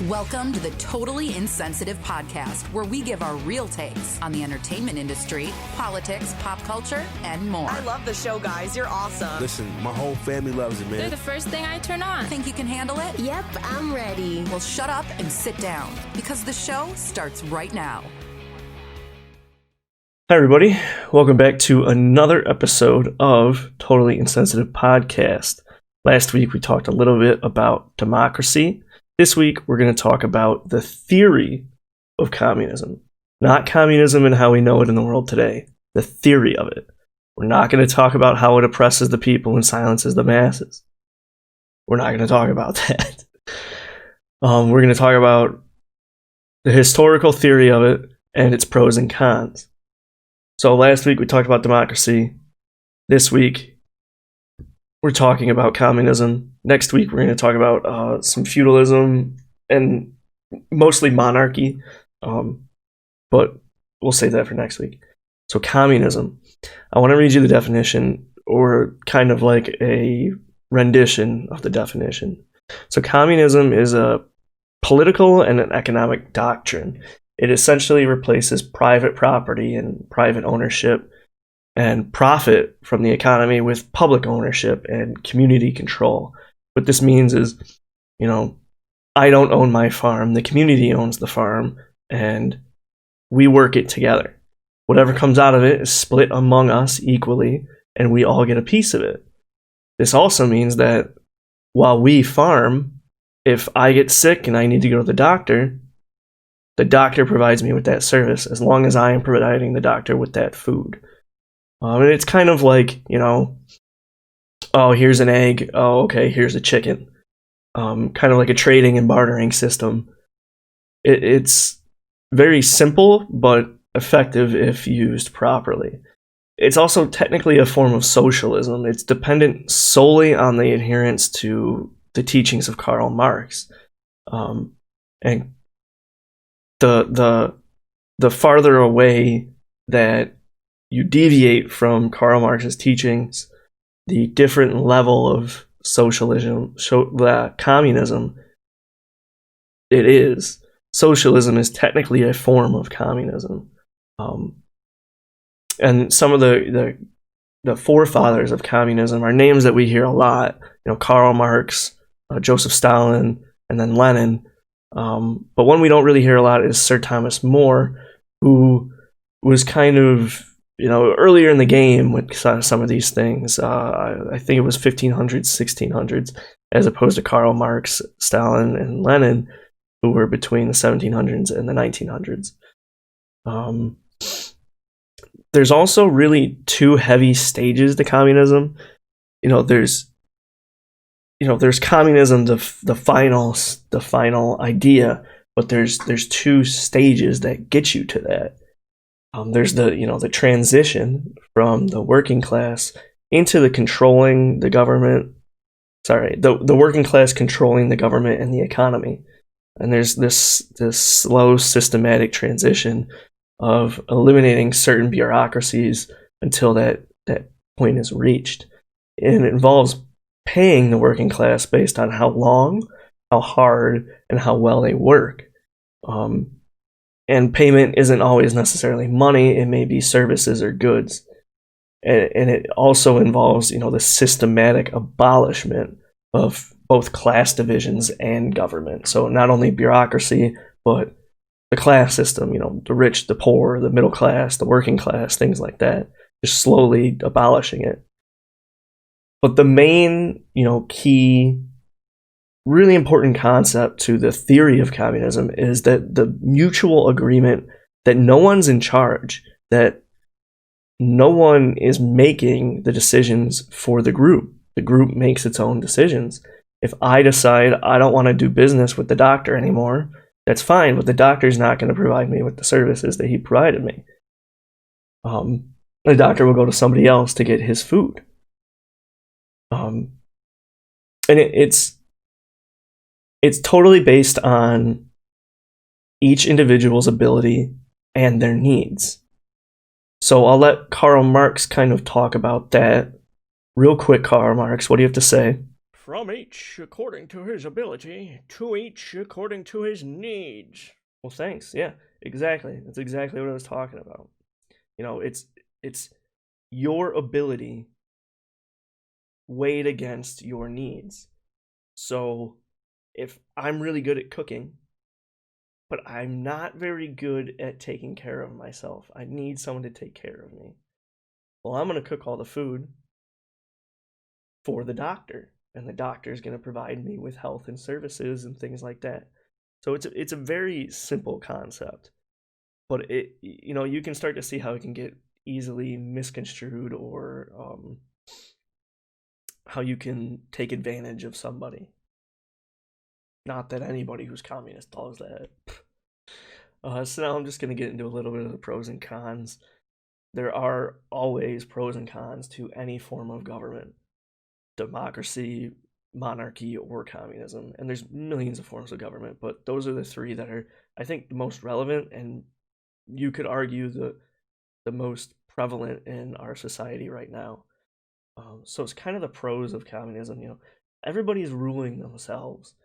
Welcome to the Totally Insensitive podcast, where we give our real takes on the entertainment industry, politics, pop culture, and more. I love the show, guys. You're awesome. Listen, my whole family loves it, man. They're the first thing I turn on. Think you can handle it? Yep, I'm ready. Well, shut up and sit down, because the show starts right now. Hi, everybody. Welcome back to another episode of Totally Insensitive Podcast. Last week, we talked a little bit about democracy. This week, we're going to talk about the theory of communism. Not communism and how we know it in the world today. The theory of it. We're not going to talk about how it oppresses the people and silences the masses. We're not going to talk about that. We're going to talk about the historical theory of it and its pros and cons. So last week we talked about democracy. This week we're talking about communism. Next week we're going to talk about some feudalism and mostly monarchy. But we'll save that for next week. So communism. I want to read you the definition, or kind of like a rendition of the definition. So communism is a political and an economic doctrine. It essentially replaces private property and private ownership and profit from the economy with public ownership and community control. What this means is, I don't own my farm, the community owns the farm, and we work it together. Whatever comes out of it is split among us equally, and we all get a piece of it. This also means that while we farm, if I get sick and I need to go to the doctor provides me with that service as long as I am providing the doctor with that food. And it's kind of like, oh, here's an egg. Oh, okay, here's a chicken. Kind of like a trading and bartering system. It's very simple, but effective if used properly. It's also technically a form of socialism. It's dependent solely on the adherence to the teachings of Karl Marx. And the farther away that you deviate from Karl Marx's teachings, the different level of socialism, communism it is. Socialism is technically a form of communism. And some of the forefathers of communism are names that we hear a lot. Karl Marx, Joseph Stalin, and then Lenin. But one we don't really hear a lot is Sir Thomas More, who was kind of, earlier in the game with some of these things. I think it was 1500s, 1600s, as opposed to Karl Marx, Stalin, and Lenin, who were between the 1700s and the 1900s. There's also really two heavy stages to communism. There's communism, the final idea, but there's two stages that get you to that. There's the transition from the working class into the controlling the government. The working class controlling the government and the economy, and there's this slow systematic transition of eliminating certain bureaucracies until that point is reached, and it involves paying the working class based on how long, how hard, and how well they work. And payment isn't always necessarily money. It may be services or goods. And it also involves, the systematic abolishment of both class divisions and government. So not only bureaucracy, but the class system, the rich, the poor, the middle class, the working class, things like that. Just slowly abolishing it. But the main, key, really important concept to the theory of communism is that the mutual agreement that no one's in charge, that no one is making the decisions for the group. The group makes its own decisions. If I decide I don't want to do business with the doctor anymore, that's fine, but the doctor's not going to provide me with the services that he provided me. The doctor will go to somebody else to get his food. And it's totally based on each individual's ability and their needs. So I'll let Karl Marx kind of talk about that real quick. Karl Marx, what do you have to say? from each according to his ability, to each according to his needs. Well, thanks. Yeah, exactly. That's exactly what I was talking about. It's your ability weighed against your needs. So if I'm really good at cooking, but I'm not very good at taking care of myself, I need someone to take care of me. Well, I'm going to cook all the food for the doctor, and the doctor is going to provide me with health and services and things like that. So it's a very simple concept, but you can start to see how it can get easily misconstrued, or how you can take advantage of somebody. Not that anybody who's communist does that. So now I'm just going to get into a little bit of the pros and cons. There are always pros and cons to any form of government, democracy, monarchy, or communism. And there's millions of forms of government, but those are the three that are, I think, the most relevant, and you could argue the most prevalent in our society right now. So it's kind of the pros of communism. Everybody's ruling themselves.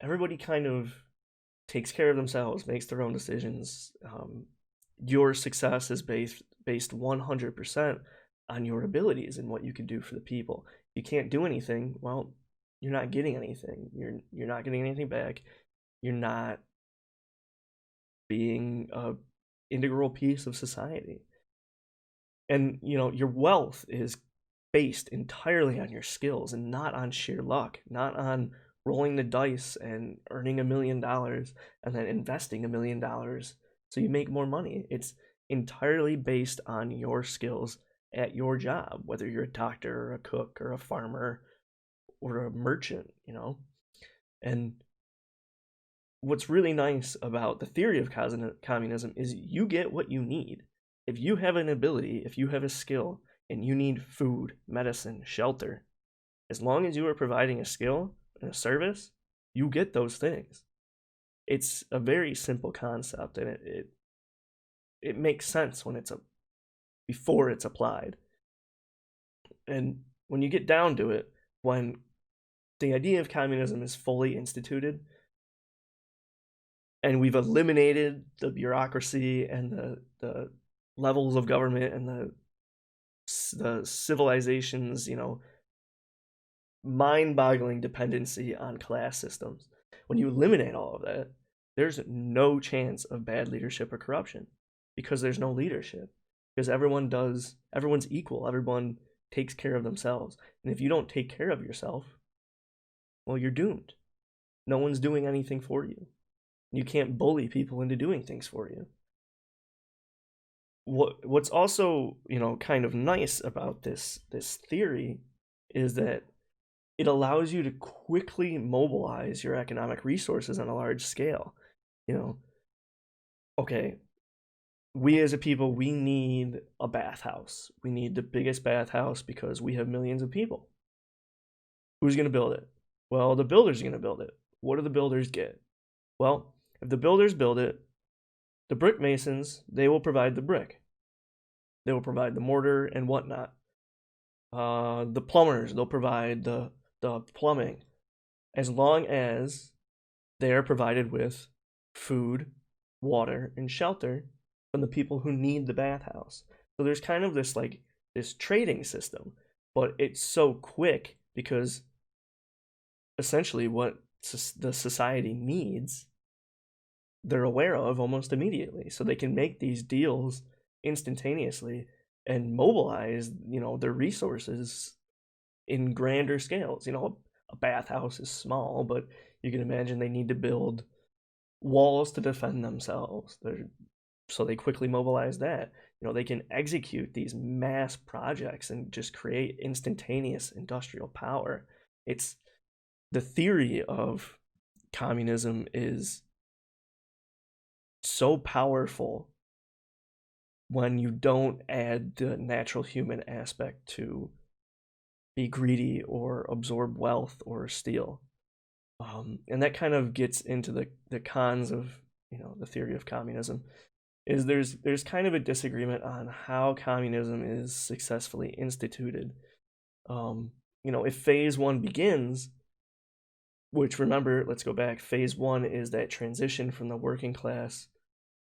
Everybody kind of takes care of themselves, makes their own decisions. Your success is based 100% on your abilities and what you can do for the people. If you can't do anything, well, you're not getting anything. You're not getting anything back. You're not being a integral piece of society. And your wealth is based entirely on your skills and not on sheer luck, not on rolling the dice and earning $1 million and then investing $1 million so you make more money. It's entirely based on your skills at your job, whether you're a doctor or a cook or a farmer or a merchant. And what's really nice about the theory of communism is you get what you need. If you have an ability, if you have a skill, and you need food, medicine, shelter, as long as you are providing a skill and a service, you get those things. It's a very simple concept, and it makes sense when before it's applied. And when you get down to it, when the idea of communism is fully instituted, and we've eliminated the bureaucracy and the levels of government and the civilization's, mind-boggling dependency on class systems. When you eliminate all of that, there's no chance of bad leadership or corruption, because there's no leadership. Because everyone's equal. Everyone takes care of themselves. And if you don't take care of yourself, well, you're doomed. No one's doing anything for you. You can't bully people into doing things for you. What's also, kind of nice about this theory is that it allows you to quickly mobilize your economic resources on a large scale. Okay, we as a people, we need a bathhouse. We need the biggest bathhouse because we have millions of people. Who's going to build it? Well, the builders are going to build it. What do the builders get? Well, if the builders build it, the brick masons, they will provide the brick. They will provide the mortar and whatnot. The plumbers, they'll provide the plumbing, as long as they are provided with food, water, and shelter from the people who need the bathhouse. So there's kind of this trading system, but it's so quick because essentially what the society needs, they're aware of almost immediately. So they can make these deals instantaneously and mobilize, their resources in grander scales. A bathhouse is small, but you can imagine they need to build walls to defend themselves. So they quickly mobilize that. They can execute these mass projects and just create instantaneous industrial power. It's the theory of communism is so powerful when you don't add the natural human aspect to be greedy or absorb wealth or steal. And that kind of gets into the cons of the theory of communism. Is there's kind of a disagreement on how communism is successfully instituted. if phase one begins, which, remember, let's go back, phase one is that transition from the working class,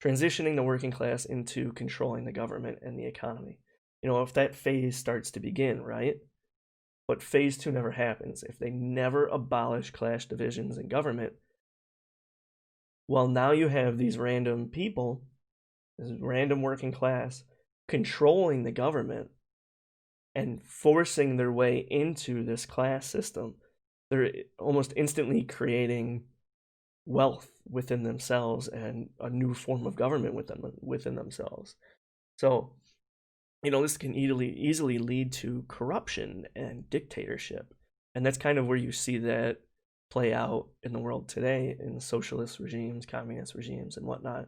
transitioning the working class into controlling the government and the economy. If that phase starts to begin, right? But phase two never happens. If they never abolish class divisions in government, well, now you have these random people, this random working class, controlling the government and forcing their way into this class system. They're almost instantly creating wealth within themselves and a new form of government within themselves. So, this can easily lead to corruption and dictatorship. And that's kind of where you see that play out in the world today in socialist regimes, communist regimes, and whatnot.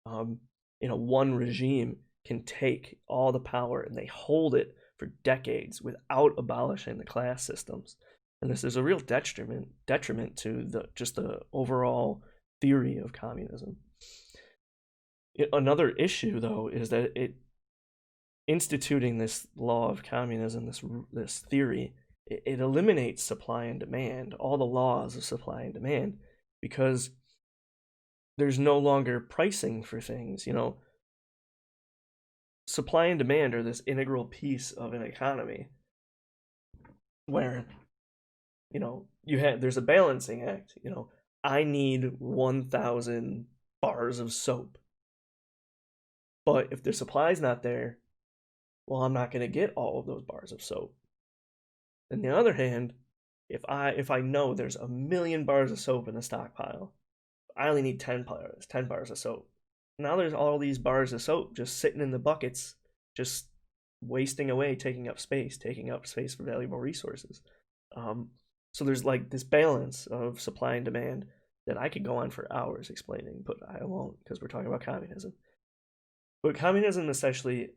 One regime can take all the power and they hold it for decades without abolishing the class systems. And this is a real detriment to the overall theory of communism. Another issue, though, is that instituting this law of communism, this theory, it eliminates supply and demand, all the laws of supply and demand, because there's no longer pricing for things. Supply and demand are this integral piece of an economy where there's a balancing act. I need 1,000 bars of soap, but if the supply's not there, well, I'm not going to get all of those bars of soap. On the other hand, if I know there's 1,000,000 bars of soap in the stockpile, I only need 10 bars of soap. Now there's all these bars of soap just sitting in the buckets, just wasting away, taking up space for valuable resources. So there's like this balance of supply and demand that I could go on for hours explaining, but I won't because we're talking about communism. But communism essentially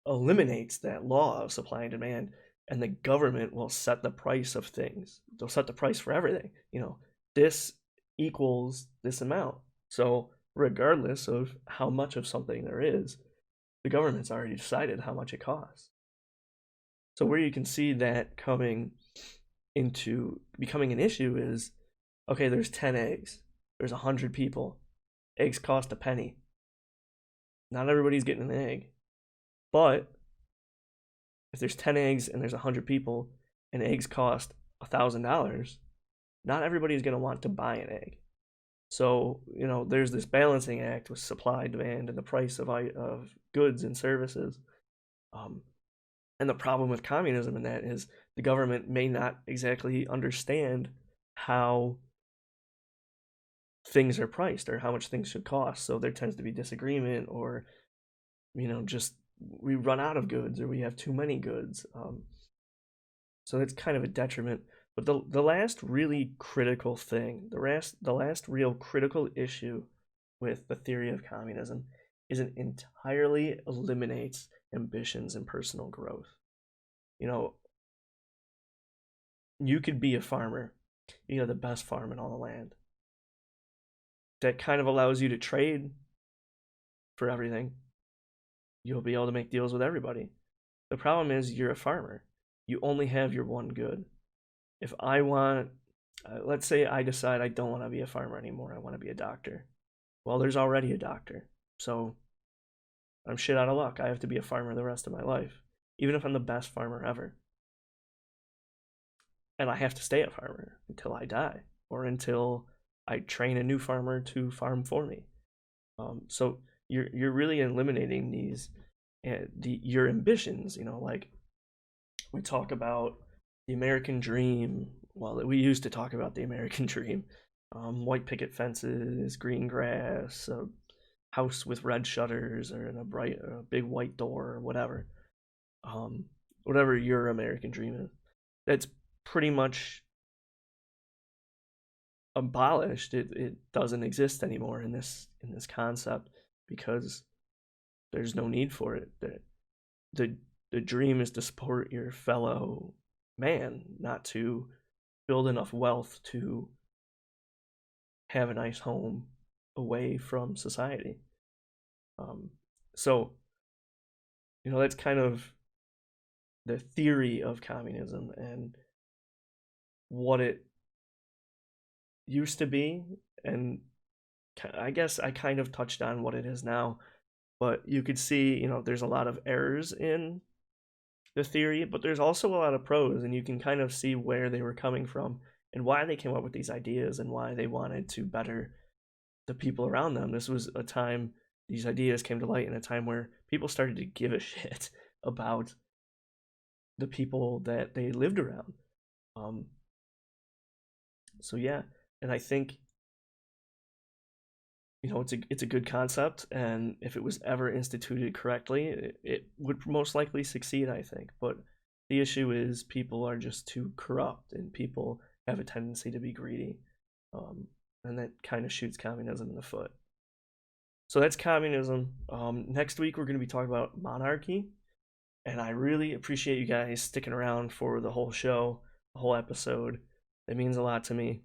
eliminates that law of supply and demand, and the government will set the price of things. They'll set the price for everything. This equals this amount. So regardless of how much of something there is, the government's already decided how much it costs. So where you can see that coming into becoming an issue is, okay, there's 10 eggs. There's 100 people. Eggs cost a penny. Not everybody's getting an egg. But if there's 10 eggs and there's 100 people and eggs cost $1,000, not everybody's going to want to buy an egg. So, there's this balancing act with supply, demand, and the price of goods and services. And the problem with communism in that is the government may not exactly understand how things are priced or how much things should cost. So there tends to be disagreement, or, just we run out of goods or we have too many goods. So it's kind of a detriment. But the last really critical thing, the last real critical issue with the theory of communism is it entirely eliminates ambitions and personal growth. You could be a farmer. You have the best farm in all the land. That kind of allows you to trade for everything. You'll be able to make deals with everybody. The problem is you're a farmer. You only have your one good. If I want, let's say I decide I don't want to be a farmer anymore. I want to be a doctor. Well, there's already a doctor. So I'm shit out of luck. I have to be a farmer the rest of my life, even if I'm the best farmer ever. And I have to stay a farmer until I die, or until I train a new farmer to farm for me. So you're really eliminating these your ambitions. Like we talk about the American dream. Well, we used to talk about the American dream. White picket fences, green grass, a house with red shutters, or a big white door, or whatever. Whatever your American dream is. That's pretty much abolished. It doesn't exist anymore in this concept because there's no need for it. The dream is to support your fellow man, not to build enough wealth to have a nice home away from society. So that's kind of the theory of communism and what it used to be, and I guess I kind of touched on what it is now, but you could see, there's a lot of errors in the theory, but there's also a lot of pros, and you can kind of see where they were coming from and why they came up with these ideas and why they wanted to better the people around them. This was a time these ideas came to light in a time where people started to give a shit about the people that they lived around. So yeah, and I think it's a good concept, and if it was ever instituted correctly, it would most likely succeed, I think. But the issue is people are just too corrupt, and people have a tendency to be greedy, and that kind of shoots communism in the foot. So that's communism. Next week we're going to be talking about monarchy, and I really appreciate you guys sticking around for the whole show, the whole episode. It means a lot to me.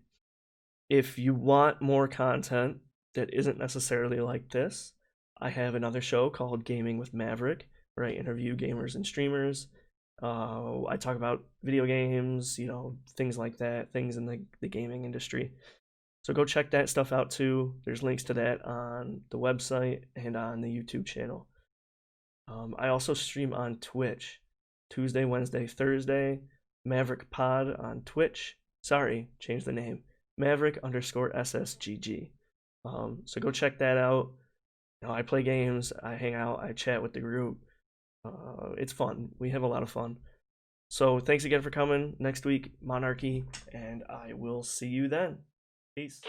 If you want more content that isn't necessarily like this, I have another show called Gaming with Maverick, where I interview gamers and streamers. I talk about video games, things like that, things in the gaming industry. So go check that stuff out too. There's links to that on the website and on the YouTube channel. I also stream on Twitch, Tuesday, Wednesday, Thursday, Maverick Pod on Twitch. Sorry, change the name. Maverick_SSGG. So go check that out. I play games, I hang out, I chat with the group. It's fun. We have a lot of fun. So thanks again for coming. Next week, Monarchy, and I will see you then. Peace.